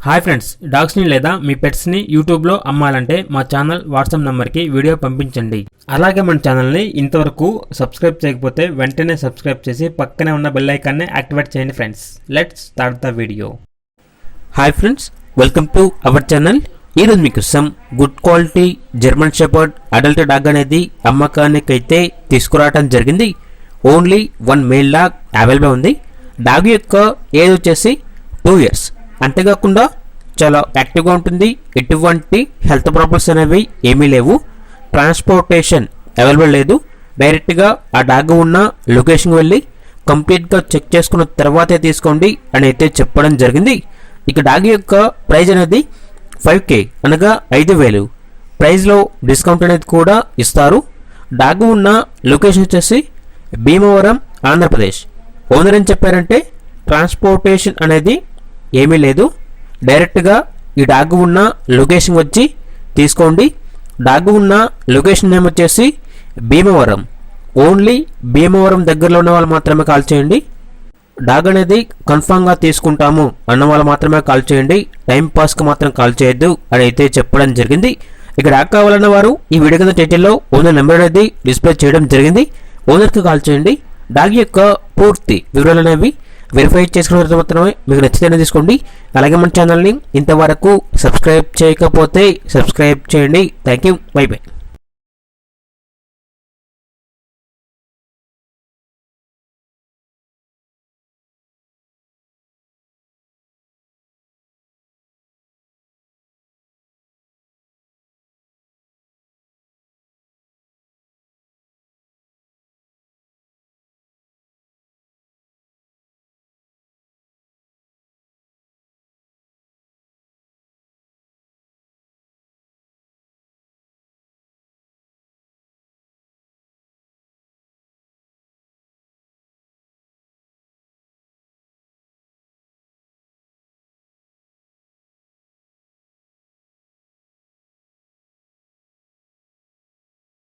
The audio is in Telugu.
హాయ్ ఫ్రెండ్స్, డాగ్స్ని లేదా మీ పెట్స్ని యూట్యూబ్లో అమ్మాలంటే మా ఛానల్ వాట్సాప్ నెంబర్కి వీడియో పంపించండి. అలాగే మన ఛానల్ని ఇంతవరకు సబ్స్క్రైబ్ చేయకపోతే వెంటనే సబ్స్క్రైబ్ చేసి పక్కనే ఉన్న బెల్ ఐకాన్ని యాక్టివేట్ చేయండి friends. Let's start the video. Hi friends, welcome to our channel. ఈరోజు మీకు some good quality German shepherd adult dog అనేది అమ్మకానికైతే తీసుకురావడం జరిగింది. ఓన్లీ 1 మేల్ డాగ్ అవైలబుల్ ఉంది. డాగ్ యొక్క ఏజ్ వచ్చేసి 2 years. అంతేకాకుండా చాలా యాక్టివ్గా ఉంటుంది. ఎటువంటి హెల్త్ ప్రాబ్లమ్స్ అనేవి ఏమీ లేవు. ట్రాన్స్పోర్టేషన్ అవైలబుల్ లేదు. డైరెక్ట్గా ఆ డాగ్ ఉన్న లొకేషన్కి వెళ్ళి కంప్లీట్గా చెక్ చేసుకున్న తర్వాతే తీసుకోండి అని అయితే చెప్పడం జరిగింది. ఇక డాగ్ యొక్క ప్రైజ్ అనేది 5K అనగా 5,000. ప్రైజ్లో డిస్కౌంట్ అనేది కూడా ఇస్తారు. డాగ్ ఉన్న లొకేషన్ వచ్చేసి భీమవరం, ఆంధ్రప్రదేశ్. ఓనర్ ఏం చెప్పారంటే ట్రాన్స్పోర్టేషన్ అనేది ఏమీ లేదు. డైరెక్ట్గా ఈ డాగ్ ఉన్న లొకేషన్ వచ్చి తీసుకోండి. డాగ్ ఉన్న లొకేషన్ నేమ్ వచ్చేసి భీమవరం. ఓన్లీ భీమవరం దగ్గరలో ఉన్న వాళ్ళు మాత్రమే కాల్ చేయండి. డాగ్ అనేది కన్ఫామ్గా తీసుకుంటాము అన్న వాళ్ళు మాత్రమే కాల్ చేయండి. టైం పాస్కి మాత్రం కాల్ చేయొద్దు అని అయితే చెప్పడం జరిగింది. ఇక డాగ్ కావాలన్న వారు ఈ వీడియో కింద టైటిల్లో ఓనర్ నెంబర్ అనేది డిస్ప్లే చేయడం జరిగింది. ఓనర్కి కాల్ చేయండి. డాగ్ యొక్క పూర్తి వివరాలు అనేవి వెరిఫై చేసుకున్న తర్వాత మాత్రమే మీకు నచ్చితేనే తీసుకోండి. అలాగే మన ఛానల్ని ఇంతవరకు సబ్స్క్రైబ్ చేయకపోతే సబ్స్క్రైబ్ చేయండి. Thank you. By by.